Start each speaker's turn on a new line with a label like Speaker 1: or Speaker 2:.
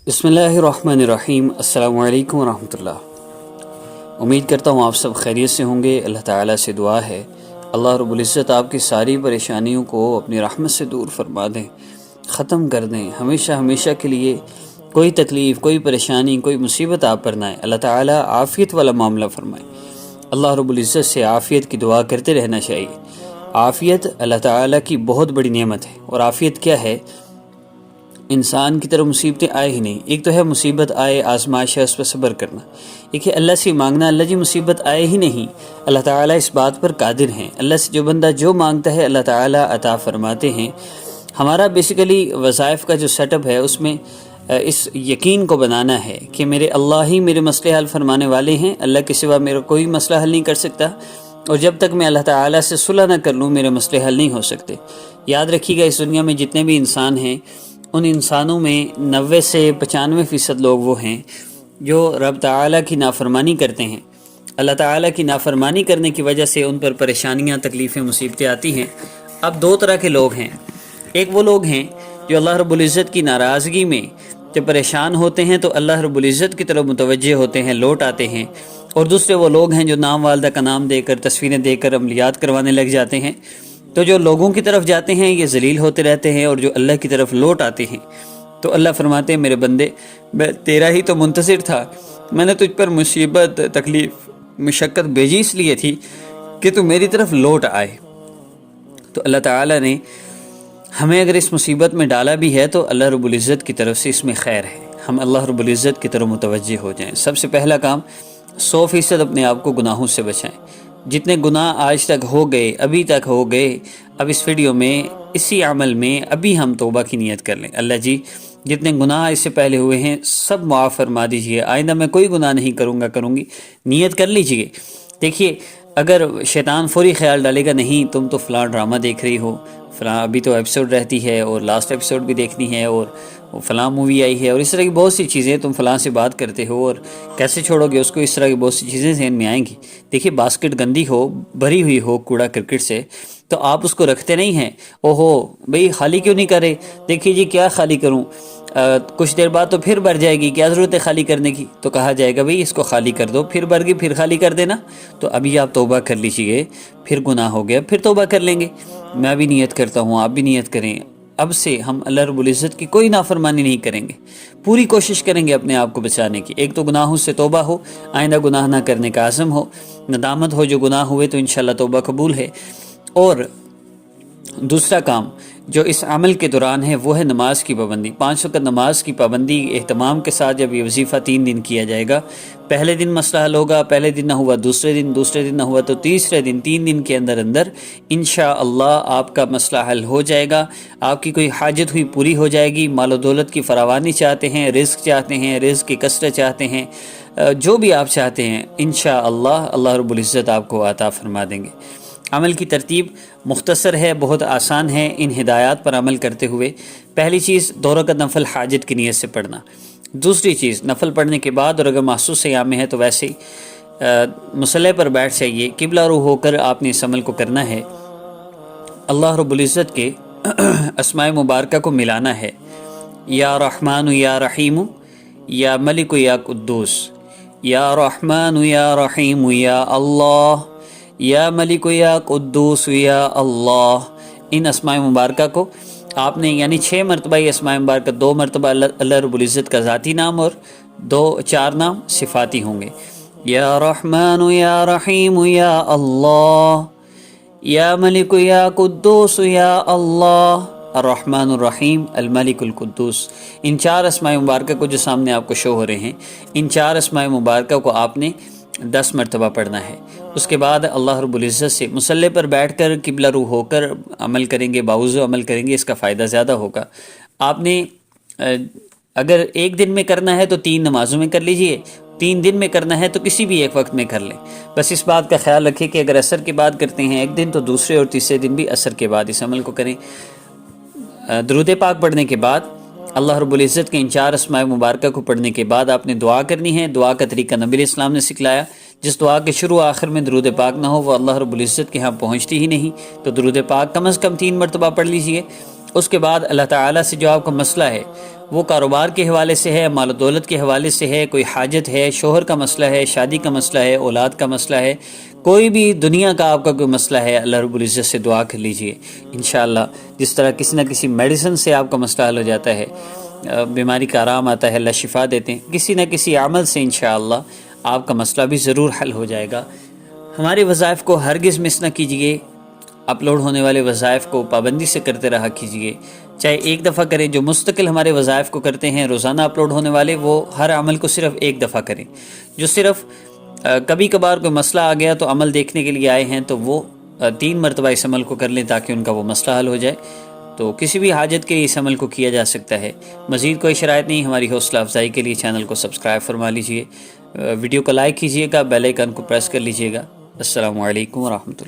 Speaker 1: بسم اللہ الرحمن الرحیم۔ السلام علیکم ورحمۃ اللہ۔ امید کرتا ہوں آپ سب خیریت سے ہوں گے۔ اللہ تعالیٰ سے دعا ہے اللہ رب العزت آپ کی ساری پریشانیوں کو اپنی رحمت سے دور فرما دیں، ختم کر دیں، ہمیشہ کے لیے کوئی تکلیف، کوئی پریشانی، کوئی مصیبت آپ پر نہ آئے۔ اللہ تعالیٰ عافیت والا معاملہ فرمائے۔ اللہ رب العزت سے عافیت کی دعا کرتے رہنا چاہیے۔ عافیت اللہ تعالیٰ کی بہت بڑی نعمت ہے۔ اور عافیت کیا ہے؟ انسان کی طرف مصیبتیں آئے ہی نہیں۔ ایک تو ہے مصیبت آئے، آزمائش ہے، اس پر صبر کرنا۔ ایک ہے اللہ سے مانگنا، اللہ جی مصیبت آئے ہی نہیں، اللہ تعالیٰ اس بات پر قادر ہیں۔ اللہ سے جو بندہ جو مانگتا ہے اللہ تعالیٰ عطا فرماتے ہیں۔ ہمارا بیسیکلی وظائف کا جو سیٹ اپ ہے اس میں اس یقین کو بنانا ہے کہ میرے اللہ ہی میرے مسئلے حل فرمانے والے ہیں، اللہ کے سوا میرا کوئی مسئلہ حل نہیں کر سکتا، اور جب تک میں اللہ تعالیٰ سے صلح نہ کر لوں میرے مسئلے حل نہیں ہو سکتے۔ یاد رکھیے گا، اس دنیا میں جتنے بھی انسان ہیں ان انسانوں میں 90 سے 95% لوگ وہ ہیں جو رب تعالیٰ کی نافرمانی کرتے ہیں۔ اللہ تعالیٰ کی نافرمانی کرنے کی وجہ سے ان پر پریشانیاں، تکلیفیں، مصیبتیں آتی ہیں۔ اب دو طرح کے لوگ ہیں۔ ایک وہ لوگ ہیں جو اللہ رب العزت کی ناراضگی میں جب پریشان ہوتے ہیں تو اللہ رب العزت کی طرف متوجہ ہوتے ہیں، لوٹ آتے ہیں۔ اور دوسرے وہ لوگ ہیں جو نام والدہ کا نام دے کر، تصویریں دے کر عملیات کروانے لگ جاتے ہیں۔ تو جو لوگوں کی طرف جاتے ہیں یہ ذلیل ہوتے رہتے ہیں، اور جو اللہ کی طرف لوٹ آتے ہیں تو اللہ فرماتے ہیں میرے بندے، میں تیرا ہی تو منتظر تھا، میں نے تجھ پر مصیبت، تکلیف، مشقت بھیجی اس لیے تھی کہ تو میری طرف لوٹ آئے۔ تو اللہ تعالیٰ نے ہمیں اگر اس مصیبت میں ڈالا بھی ہے تو اللہ رب العزت کی طرف سے اس میں خیر ہے، ہم اللہ رب العزت کی طرف متوجہ ہو جائیں۔ سب سے پہلا کام 100% اپنے آپ کو گناہوں سے بچائیں۔ جتنے گناہ آج تک ہو گئے، ابھی تک ہو گئے، اب اس ویڈیو میں، اسی عمل میں ابھی ہم توبہ کی نیت کر لیں۔ اللہ جی جتنے گناہ اس سے پہلے ہوئے ہیں سب معاف فرما دیجئے، آئندہ میں کوئی گناہ نہیں کروں گی، نیت کر لیجئے۔ دیکھیے، اگر شیطان فوری خیال ڈالے گا نہیں تم تو فلاں ڈرامہ دیکھ رہی ہو، فلاں ابھی تو ایپیسوڈ رہتی ہے اور لاسٹ ایپیسوڈ بھی دیکھنی ہے، اور فلاں مووی آئی ہے، اور اس طرح کی بہت سی چیزیں، تم فلاں سے بات کرتے ہو اور کیسے چھوڑو گے اس کو، اس طرح کی بہت سی چیزیں ذہن میں آئیں گی۔ دیکھیے، باسکٹ گندی ہو، بھری ہوئی ہو کوڑا کرکٹ سے، تو آپ اس کو رکھتے نہیں ہیں، اوہو بھئی خالی کیوں نہیں کرے، دیکھیے جی کیا خالی کروں، کچھ دیر بعد تو پھر بھر جائے گی، کیا ضرورت ہے خالی کرنے کی؟ تو کہا جائے گا بھئی اس کو خالی کر دو، پھر بھر گئی پھر خالی کر دینا۔ تو ابھی آپ توبہ کر لیجئے، پھر گناہ ہو گیا پھر توبہ کر لیں گے۔ میں بھی نیت کرتا ہوں، آپ بھی نیت کریں، اب سے ہم اللہ رب العزت کی کوئی نافرمانی نہیں کریں گے، پوری کوشش کریں گے اپنے آپ کو بچانے کی۔ ایک تو گناہوں سے توبہ ہو، آئندہ گناہ نہ کرنے کا عزم ہو، ندامت ہو جو گناہ ہوئے تو انشاءاللہ توبہ قبول ہے۔ اور دوسرا کام جو اس عمل کے دوران ہے وہ ہے نماز کی پابندی، 5 وقت نماز کی پابندی اہتمام کے ساتھ۔ جب یہ وظیفہ 3 دن کیا جائے گا، پہلے دن مسئلہ حل ہوگا، پہلے دن نہ ہوا دوسرے دن نہ ہوا تو تیسرے دن، 3 دن کے اندر انشاءاللہ آپ کا مسئلہ حل ہو جائے گا، آپ کی کوئی حاجت ہوئی پوری ہو جائے گی۔ مال و دولت کی فراوانی چاہتے ہیں، رزق چاہتے ہیں، رزق کی کثرت چاہتے ہیں، جو بھی آپ چاہتے ہیں انشاءاللہ اللہ رب العزت آپ کو عطا فرما دیں گے۔ عمل کی ترتیب مختصر ہے، بہت آسان ہے۔ ان ہدایات پر عمل کرتے ہوئے پہلی چیز 2 رکعت نفل حاجت کی نیت سے پڑھنا۔ دوسری چیز نفل پڑھنے کے بعد، اور اگر محسوس ایام میں ہے تو ویسے ہی مصلی پر بیٹھ جائیے، قبلہ رو ہو کر آپ نے اس عمل کو کرنا ہے۔ اللہ رب العزت کے اسماء مبارکہ کو ملانا ہے، یا رحمان یا رحیم یا ملک یا قدوس، یا رحمان یا رحیم یا اللہ، یا ملک یا قدوس یا اللہ۔ ان اسماء مبارکہ کو آپ نے یعنی 6 مرتبہ یہ اسماء مبارکہ، 2 مرتبہ اللہ رب العزت کا ذاتی نام اور 4 نام صفاتی ہوں گے۔ یا رحمان یا رحیم یا اللہ، یا ملک یا قدوس یا اللہ، الرحمن الرحیم، الملک القدوس۔ ان 4 اسماء مبارکہ کو جو سامنے آپ کو شو ہو رہے ہیں، ان 4 اسماء مبارکہ کو آپ نے 10 مرتبہ پڑھنا ہے۔ اس کے بعد اللہ رب العزت سے مصلی پر بیٹھ کر قبلہ رو ہو کر عمل کریں گے، باوضو عمل کریں گے، اس کا فائدہ زیادہ ہوگا۔ آپ نے اگر ایک دن میں کرنا ہے تو 3 نمازوں میں کر لیجئے، 3 دن میں کرنا ہے تو کسی بھی ایک وقت میں کر لیں۔ بس اس بات کا خیال رکھیں کہ اگر عصر کے بعد کرتے ہیں ایک دن تو دوسرے اور تیسرے دن بھی عصر کے بعد اس عمل کو کریں۔ درود پاک پڑھنے کے بعد اللہ رب العزت کے ان 4 اسماء مبارکہ کو پڑھنے کے بعد آپ نے دعا کرنی ہے۔ دعا کا طریقہ نبی علیہ السلام نے سکھلایا، جس دعا کے شروع آخر میں درود پاک نہ ہو وہ اللہ رب العزت کے ہاں پہنچتی ہی نہیں، تو درود پاک کم از کم 3 مرتبہ پڑھ لیجئے۔ اس کے بعد اللہ تعالیٰ سے جو آپ کا مسئلہ ہے وہ کاروبار کے حوالے سے ہے، مال و دولت کے حوالے سے ہے، کوئی حاجت ہے، شوہر کا مسئلہ ہے، شادی کا مسئلہ ہے، اولاد کا مسئلہ ہے، کوئی بھی دنیا کا آپ کا کوئی مسئلہ ہے، اللہ رب العزت سے دعا کر لیجئے انشاءاللہ۔ جس طرح کسی نہ کسی میڈیسن سے آپ کا مسئلہ حل ہو جاتا ہے، بیماری کا آرام آتا ہے، اللہ شفا دیتے ہیں، کسی نہ کسی عمل سے انشاءاللہ آپ کا مسئلہ بھی ضرور حل ہو جائے گا۔ ہمارے وظائف کو ہرگز مس نہ کیجیے، اپلوڈ ہونے والے وظائف کو پابندی سے کرتے رہا کیجیے، چاہے ایک دفعہ کریں، جو مستقل ہمارے وظائف کو کرتے ہیں روزانہ اپلوڈ ہونے والے، وہ ہر عمل کو صرف ایک دفعہ کریں۔ جو صرف کبھی کبھار کوئی مسئلہ آ گیا تو عمل دیکھنے کے لیے آئے ہیں تو وہ 3 مرتبہ اس عمل کو کر لیں تاکہ ان کا وہ مسئلہ حل ہو جائے۔ تو کسی بھی حاجت کے لیے اس عمل کو کیا جا سکتا ہے۔ مزید کوئی شرائط نہیں، ہماری حوصلہ افزائی کے لیے چینل کو سبسکرائب فرما لیجئے، ویڈیو کو لائک کیجئے گا، بیل آئیکن کو پریس کر لیجئے گا۔ السلام علیکم ورحمۃ اللہ۔